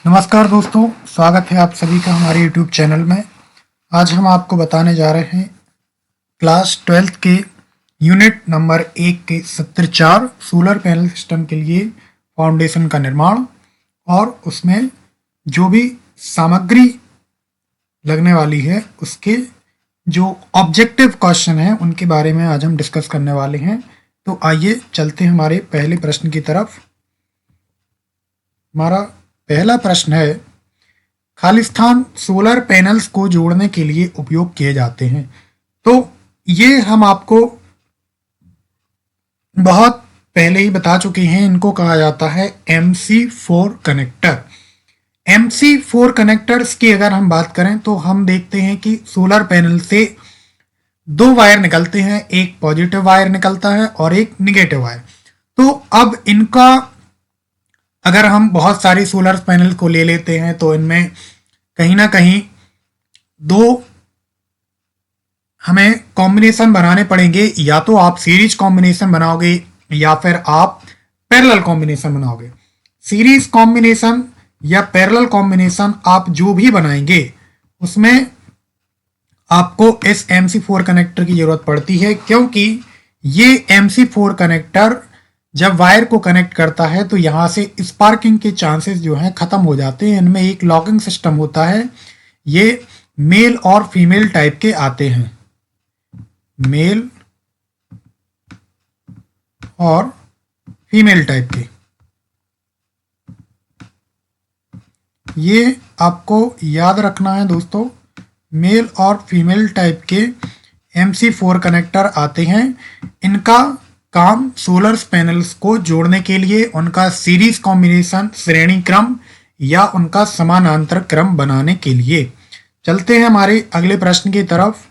नमस्कार दोस्तों, स्वागत है आप सभी का हमारे YouTube चैनल में। आज हम आपको बताने जा रहे हैं क्लास 12th के यूनिट नंबर 1 के सत्र 4 सोलर पैनल सिस्टम के लिए फाउंडेशन का निर्माण और उसमें जो भी सामग्री लगने वाली है उसके जो ऑब्जेक्टिव क्वेश्चन हैं उनके बारे में आज हम डिस्कस करने वाले हैं। तो आइए चलते हैं हमारे पहले प्रश्न की तरफ। हमारा पहला प्रश्न है, खालिस्तान सोलर पैनल्स को जोड़ने के लिए उपयोग किए जाते हैं। तो ये हम आपको बहुत पहले ही बता चुके हैं। इनको कहा जाता है MC4 कनेक्टर। MC4 कनेक्टर्स की अगर हम बात करें तो हम देखते हैं कि सोलर पैनल से दो वायर निकलते हैं, एक पॉजिटिव वायर निकलता है और एक निगेटिव वायर। तो अब इनका अगर हम बहुत सारी सोलर पैनल को ले लेते हैं तो इनमें कहीं ना कहीं दो हमें कॉम्बिनेशन बनाने पड़ेंगे। या तो आप सीरीज कॉम्बिनेशन बनाओगे या फिर आप पैरेलल कॉम्बिनेशन बनाओगे। सीरीज कॉम्बिनेशन या पैरेलल कॉम्बिनेशन आप जो भी बनाएंगे उसमें आपको इस MC4 कनेक्टर की जरूरत पड़ती है, क्योंकि ये MC4 कनेक्टर जब वायर को कनेक्ट करता है तो यहाँ से स्पार्किंग के चांसेस जो हैं ख़त्म हो जाते हैं। इनमें एक लॉकिंग सिस्टम होता है। ये मेल और फीमेल टाइप के आते हैं, मेल और फीमेल टाइप के। ये आपको याद रखना है दोस्तों, मेल और फीमेल टाइप के MC4 कनेक्टर आते हैं। इनका काम सोलर पैनल्स को जोड़ने के लिए उनका सीरीज कॉम्बिनेशन, श्रेणी क्रम या उनका समानांतर क्रम बनाने के लिए। चलते हैं हमारे अगले प्रश्न की तरफ।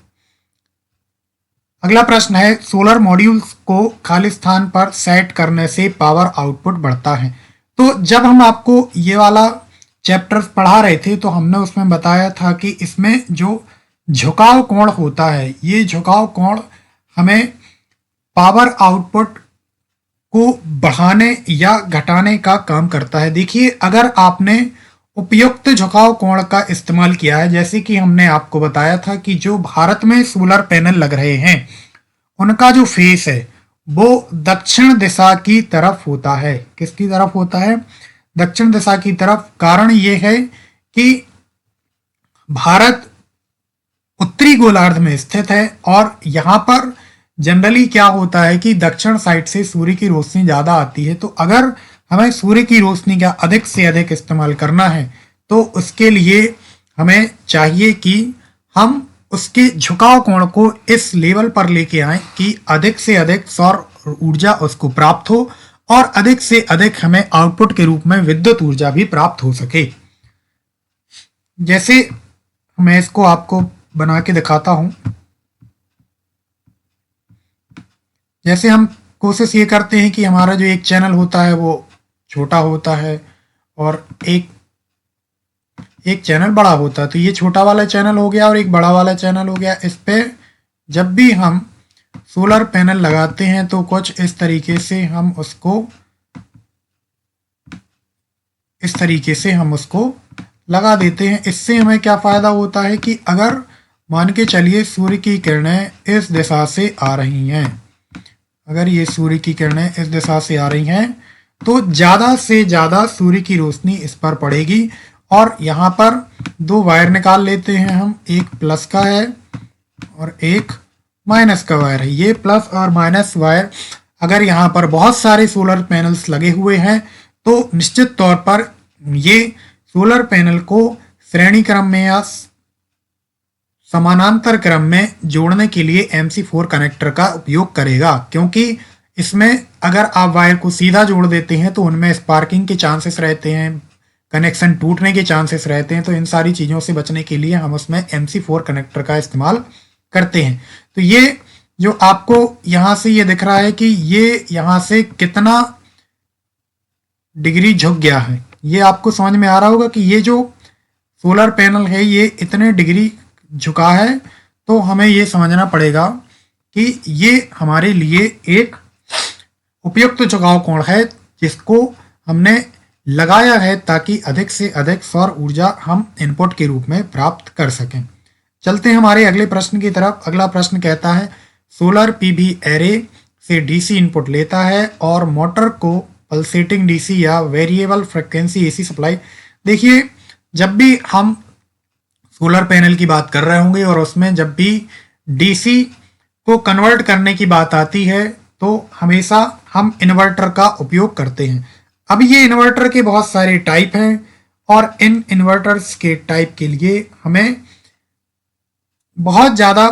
अगला प्रश्न है, सोलर मॉड्यूल्स को खाली स्थान पर सेट करने से पावर आउटपुट बढ़ता है। तो जब हम आपको ये वाला चैप्टर पढ़ा रहे थे तो हमने उसमें बताया था कि इसमें जो झुकाव कोण होता है, ये झुकाव कोण हमें पावर आउटपुट को बढ़ाने या घटाने का काम करता है। देखिए, अगर आपने उपयुक्त झुकाव कोण का इस्तेमाल किया है, जैसे कि हमने आपको बताया था कि जो भारत में सोलर पैनल लग रहे हैं उनका जो फेस है वो दक्षिण दिशा की तरफ होता है। किसकी तरफ होता है? दक्षिण दिशा की तरफ। कारण ये है कि भारत उत्तरी गोलार्ध में स्थित है और यहाँ पर जनरली क्या होता है कि दक्षिण साइड से सूर्य की रोशनी ज़्यादा आती है। तो अगर हमें सूर्य की रोशनी का अधिक से अधिक इस्तेमाल करना है तो उसके लिए हमें चाहिए कि हम उसके झुकाव कोण को इस लेवल पर लेके आए कि अधिक से अधिक सौर ऊर्जा उसको प्राप्त हो और अधिक से अधिक हमें आउटपुट के रूप में विद्युत ऊर्जा भी प्राप्त हो सके। जैसे मैं इसको आपको बना के दिखाता हूं। जैसे हम कोशिश ये करते हैं कि हमारा जो एक चैनल होता है वो छोटा होता है और एक चैनल बड़ा होता है। तो ये छोटा वाला चैनल हो गया और एक बड़ा वाला चैनल हो गया। इस पे जब भी हम सोलर पैनल लगाते हैं तो कुछ इस तरीके से हम उसको लगा देते हैं। इससे हमें क्या फ़ायदा होता है कि अगर मान के चलिए सूर्य की किरणें इस दिशा से आ रही हैं, अगर ये सूर्य की किरणें इस दिशा से आ रही हैं तो ज़्यादा से ज़्यादा सूर्य की रोशनी इस पर पड़ेगी। और यहाँ पर दो वायर निकाल लेते हैं हम, एक प्लस का है और एक माइनस का वायर है। ये प्लस और माइनस वायर अगर यहाँ पर बहुत सारे सोलर पैनल्स लगे हुए हैं तो निश्चित तौर पर ये सोलर पैनल को श्रेणी क्रम में या समानांतर क्रम में जोड़ने के लिए MC4 कनेक्टर का उपयोग करेगा, क्योंकि इसमें अगर आप वायर को सीधा जोड़ देते हैं तो उनमें स्पार्किंग के चांसेस रहते हैं, कनेक्शन टूटने के चांसेस रहते हैं। तो इन सारी चीज़ों से बचने के लिए हम उसमें MC4 कनेक्टर का इस्तेमाल करते हैं। तो ये जो आपको यहाँ से ये दिख रहा है कि ये यहाँ से कितना डिग्री झुक गया है, ये आपको समझ में आ रहा होगा कि ये जो सोलर पैनल है ये इतने डिग्री झुका है। तो हमें ये समझना पड़ेगा कि ये हमारे लिए एक उपयुक्त झुकाव कोण है जिसको हमने लगाया है ताकि अधिक से अधिक सौर ऊर्जा हम इनपुट के रूप में प्राप्त कर सकें। चलते हैं हमारे अगले प्रश्न की तरफ। अगला प्रश्न कहता है सोलर पीवी एरे से डीसी इनपुट लेता है और मोटर को पल्सेटिंग डीसी या वेरिएबल फ्रिक्वेंसी एसी सप्लाई। देखिए, जब भी हम सोलर पैनल की बात कर रहे होंगे और उसमें जब भी डीसी को कन्वर्ट करने की बात आती है तो हमेशा हम इन्वर्टर का उपयोग करते हैं। अब ये इन्वर्टर के बहुत सारे टाइप हैं और इन इन्वर्टर्स के टाइप के लिए हमें बहुत ज़्यादा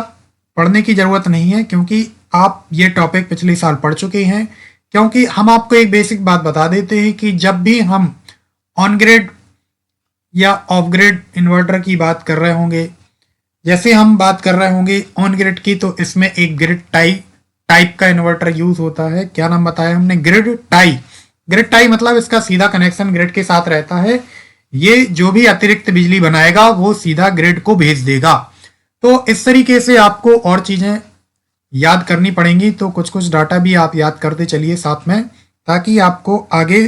पढ़ने की ज़रूरत नहीं है, क्योंकि आप ये टॉपिक पिछले साल पढ़ चुके हैं। क्योंकि हम आपको एक बेसिक बात बता देते हैं कि जब भी हम ऑन ग्रिड या ऑफ ग्रिड इन्वर्टर की बात कर रहे होंगे, जैसे हम बात कर रहे होंगे ऑन ग्रिड की, तो इसमें एक ग्रिड टाइप का इन्वर्टर यूज होता है। क्या नाम बताया हमने? Grid tie. ग्रिड टाई मतलब इसका सीधा कनेक्शन ग्रिड के साथ रहता है। ये जो भी अतिरिक्त बिजली बनाएगा वो सीधा ग्रिड को भेज देगा। तो इस तरीके से आपको और चीजें याद करनी पड़ेंगी, तो कुछ कुछ डाटा भी आप याद करते चलिए साथ में, ताकि आपको आगे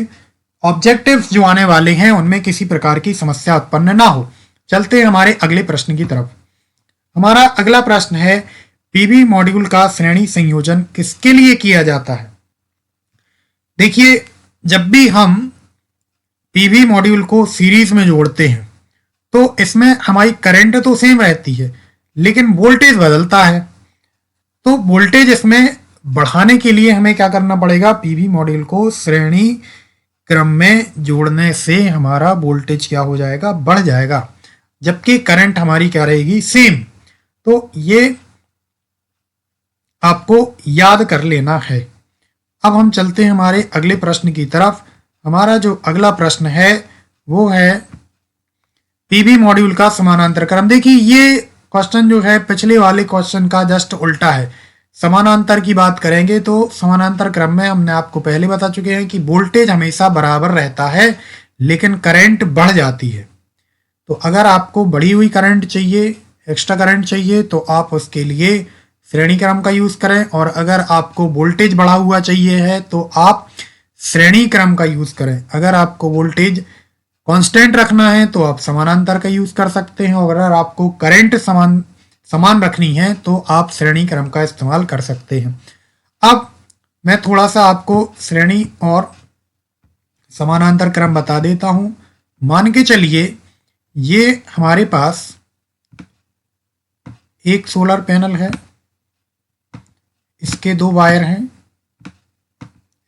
ऑब्जेक्टिव्स जो आने वाले हैं उनमें किसी प्रकार की समस्या उत्पन्न ना हो। चलते हैं हमारे अगले प्रश्न की तरफ। हमारा अगला प्रश्न है पीवी मॉड्यूल का श्रेणी संयोजन किसके लिए किया जाता है? देखिए, जब भी हम पीवी मॉड्यूल को सीरीज में जोड़ते हैं तो इसमें हमारी करंट तो सेम रहती है, लेकिन वोल्टेज बदलता है। तो वोल्टेज इसमें बढ़ाने के लिए हमें क्या करना पड़ेगा? पीवी मॉड्यूल को श्रेणी क्रम में जोड़ने से हमारा वोल्टेज क्या हो जाएगा? बढ़ जाएगा, जबकि करंट हमारी क्या रहेगी? सेम। तो ये आपको याद कर लेना है। अब हम चलते हैं हमारे अगले प्रश्न की तरफ। हमारा जो अगला प्रश्न है वो है पीवी मॉड्यूल का समानांतर क्रम। देखिए, ये क्वेश्चन जो है पिछले वाले क्वेश्चन का जस्ट उल्टा है। समानांतर की बात करेंगे तो समानांतर क्रम में हमने आपको पहले बता चुके हैं कि वोल्टेज हमेशा बराबर रहता है, लेकिन करंट बढ़ जाती है। तो अगर आपको बढ़ी हुई करंट चाहिए, एक्स्ट्रा करंट चाहिए, तो आप उसके लिए श्रेणी क्रम का यूज करें, और अगर आपको वोल्टेज बढ़ा हुआ चाहिए है तो आप श्रेणी क्रम का यूज करें। अगर आपको वोल्टेज कांस्टेंट रखना है तो आप समानांतर का यूज कर सकते हैं, और अगर आपको करंट समान रखनी है तो आप श्रेणी क्रम का इस्तेमाल कर सकते हैं। अब मैं थोड़ा सा आपको श्रेणी और समानांतर क्रम बता देता हूं। मान के चलिए ये हमारे पास एक सोलर पैनल है, इसके दो वायर हैं,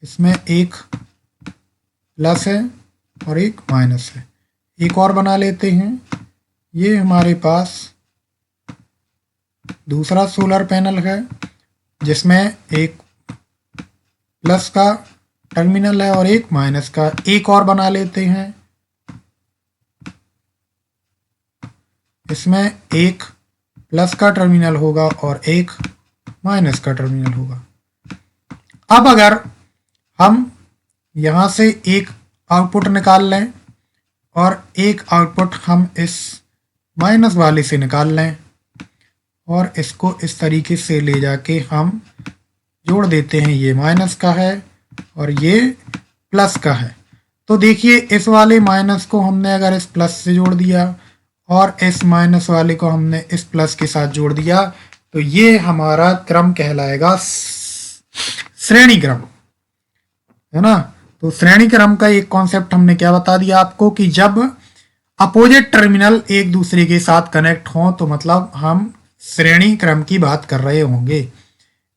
इसमें एक प्लस है और एक माइनस है। एक और बना लेते हैं। ये हमारे पास दूसरा सोलर पैनल है जिसमें एक प्लस का टर्मिनल है और एक माइनस का। एक और बना लेते हैं, इसमें एक प्लस का टर्मिनल होगा और एक माइनस का टर्मिनल होगा। अब अगर हम यहाँ से एक आउटपुट निकाल लें और एक आउटपुट हम इस माइनस वाले से निकाल लें और इसको इस तरीके से ले जाके हम जोड़ देते हैं, ये माइनस का है और ये प्लस का है। तो देखिए, इस वाले माइनस को हमने अगर इस प्लस से जोड़ दिया और इस माइनस वाले को हमने इस प्लस के साथ जोड़ दिया, तो ये हमारा क्रम कहलाएगा श्रेणी क्रम, है ना। तो श्रेणी क्रम का एक कॉन्सेप्ट हमने क्या बता दिया आपको कि जब अपोजिट टर्मिनल एक दूसरे के साथ कनेक्ट हों तो मतलब हम श्रेणी क्रम की बात कर रहे होंगे।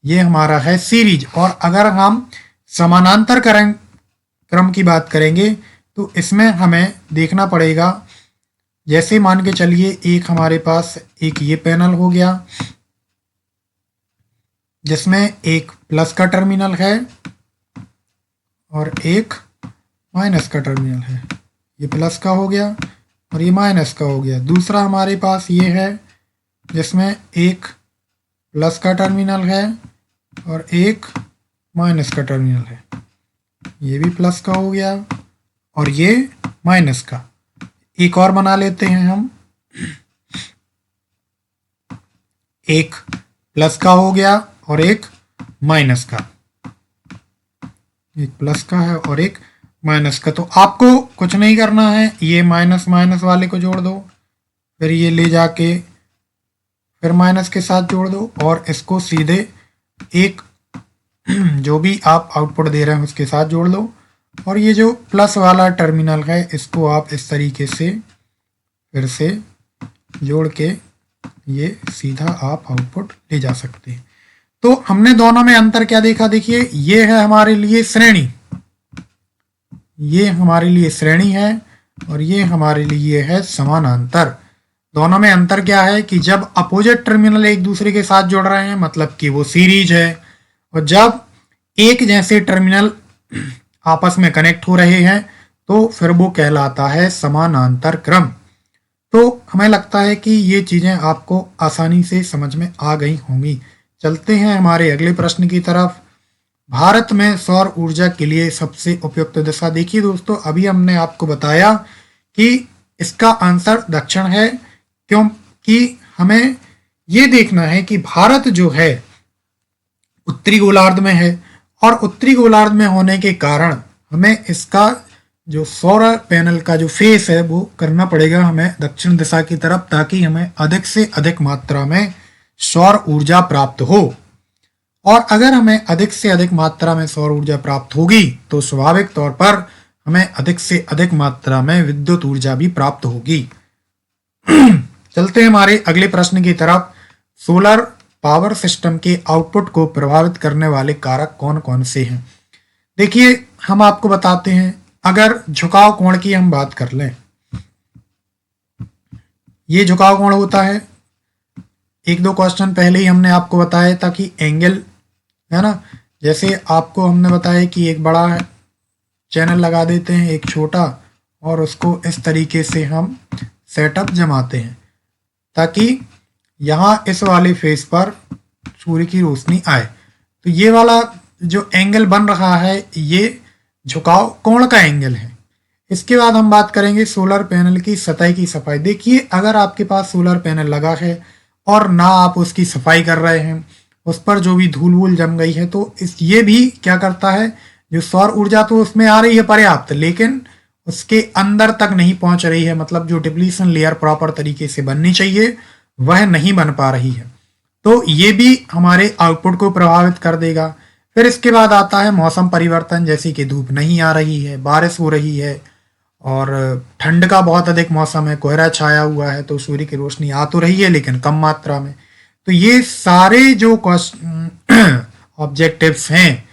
ये हमारा है सीरीज। और अगर हम समानांतर क्रम की बात करेंगे तो इसमें हमें देखना पड़ेगा, जैसे मान के चलिए एक हमारे पास एक ये पैनल हो गया जिसमें एक प्लस का टर्मिनल है और एक माइनस का टर्मिनल है। ये प्लस का हो गया और ये माइनस का हो गया। दूसरा हमारे पास ये है जिसमें एक प्लस का टर्मिनल है और एक माइनस का टर्मिनल है। ये भी प्लस का हो गया और ये माइनस का। एक और बना लेते हैं हम, एक प्लस का हो गया और एक माइनस का। एक प्लस का है और एक माइनस का। तो आपको कुछ नहीं करना है, ये माइनस माइनस वाले को जोड़ दो, फिर ये ले जाके फिर माइनस के साथ जोड़ दो और इसको सीधे एक जो भी आप आउटपुट दे रहे हैं उसके साथ जोड़ दो। और ये जो प्लस वाला टर्मिनल है इसको आप इस तरीके से फिर से जोड़ के ये सीधा आप आउटपुट ले जा सकते हैं। तो हमने दोनों में अंतर क्या देखा, देखिए ये है हमारे लिए श्रेणी, ये हमारे लिए श्रेणी है और ये हमारे लिए है समानांतर। दोनों में अंतर क्या है कि जब अपोजिट टर्मिनल एक दूसरे के साथ जुड़ रहे हैं मतलब कि वो सीरीज है, और जब एक जैसे टर्मिनल आपस में कनेक्ट हो रहे हैं तो फिर वो कहलाता है समानांतर क्रम। तो हमें लगता है कि ये चीज़ें आपको आसानी से समझ में आ गई होंगी। चलते हैं हमारे अगले प्रश्न की तरफ। भारत में सौर ऊर्जा के लिए सबसे उपयुक्त दिशा। देखिए दोस्तों, अभी हमने आपको बताया कि इसका आंसर दक्षिण है, क्योंकि हमें ये देखना है कि भारत जो है उत्तरी गोलार्ध में है और उत्तरी गोलार्ध में होने के कारण हमें इसका जो सौर पैनल का जो फेस है वो करना पड़ेगा हमें दक्षिण दिशा की तरफ, ताकि हमें अधिक से अधिक मात्रा में सौर ऊर्जा प्राप्त हो। और अगर हमें अधिक से अधिक मात्रा में सौर ऊर्जा प्राप्त होगी तो स्वाभाविक तौर पर हमें अधिक से अधिक मात्रा में विद्युत ऊर्जा भी प्राप्त होगी। चलते हैं हमारे अगले प्रश्न की तरफ। सोलर पावर सिस्टम के आउटपुट को प्रभावित करने वाले कारक कौन कौन से हैं। देखिए हम आपको बताते हैं, अगर झुकाव कोण की हम बात कर लें, ये झुकाव कोण होता है, एक दो क्वेश्चन पहले ही हमने आपको बताया था कि एंगल है ना, जैसे आपको हमने बताया कि एक बड़ा चैनल लगा देते हैं एक छोटा और उसको इस तरीके से हम सेटअप जमाते हैं ताकि यहाँ इस वाले फेस पर सूर्य की रोशनी आए। तो ये वाला जो एंगल बन रहा है ये झुकाव कोण का एंगल है। इसके बाद हम बात करेंगे सोलर पैनल की सतह की सफाई। देखिए अगर आपके पास सोलर पैनल लगा है और ना आप उसकी सफाई कर रहे हैं, उस पर जो भी धूल वूल जम गई है, तो ये भी क्या करता है, जो सौर ऊर्जा तो उसमें आ रही है पर्याप्त, लेकिन उसके अंदर तक नहीं पहुंच रही है, मतलब जो डिप्लीशन लेयर प्रॉपर तरीके से बननी चाहिए वह नहीं बन पा रही है। तो ये भी हमारे आउटपुट को प्रभावित कर देगा। फिर इसके बाद आता है मौसम परिवर्तन, जैसे कि धूप नहीं आ रही है, बारिश हो रही है और ठंड का बहुत अधिक मौसम है, कोहरा छाया हुआ है, तो सूर्य की रोशनी आ तो रही है लेकिन कम मात्रा में। तो ये सारे जो ऑब्जेक्टिव्स हैं,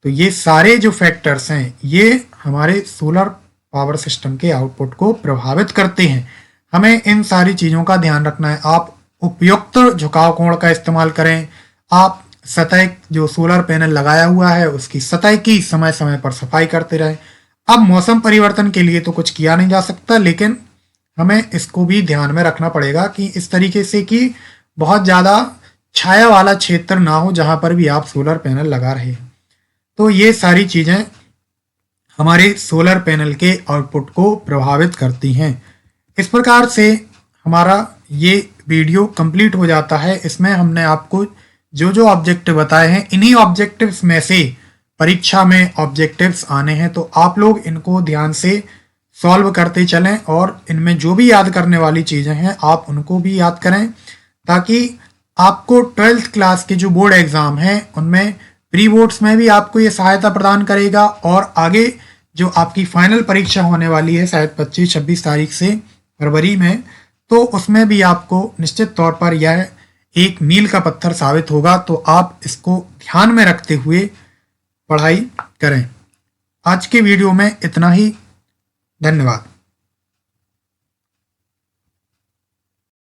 तो ये सारे जो फैक्टर्स हैं ये हमारे सोलर पावर सिस्टम के आउटपुट को प्रभावित करते हैं। हमें इन सारी चीज़ों का ध्यान रखना है। आप उपयुक्त झुकाव कोण का इस्तेमाल करें। आप सतह जो सोलर पैनल लगाया हुआ है उसकी सतह की समय समय पर सफाई करते रहें। अब मौसम परिवर्तन के लिए तो कुछ किया नहीं जा सकता, लेकिन हमें इसको भी ध्यान में रखना पड़ेगा कि इस तरीके से कि बहुत ज़्यादा छाया वाला क्षेत्र ना हो जहाँ पर भी आप सोलर पैनल लगा रहे हैं। तो ये सारी चीज़ें हमारे सोलर पैनल के आउटपुट को प्रभावित करती हैं। इस प्रकार से हमारा ये वीडियो कंप्लीट हो जाता है। इसमें हमने आपको जो जो ऑब्जेक्टिव बताए हैं, इन्हीं ऑब्जेक्टिव्स में से परीक्षा में ऑब्जेक्टिव्स आने हैं, तो आप लोग इनको ध्यान से सॉल्व करते चलें और इनमें जो भी याद करने वाली चीज़ें हैं आप उनको भी याद करें, ताकि आपको 12th क्लास के जो बोर्ड एग्ज़ाम हैं उनमें प्री बोर्ड्स में भी आपको ये सहायता प्रदान करेगा, और आगे जो आपकी फाइनल परीक्षा होने वाली है शायद 25-26 तारीख से फरवरी में, तो उसमें भी आपको निश्चित तौर पर यह एक मील का पत्थर साबित होगा। तो आप इसको ध्यान में रखते हुए पढ़ाई करें। आज के वीडियो में इतना ही। धन्यवाद।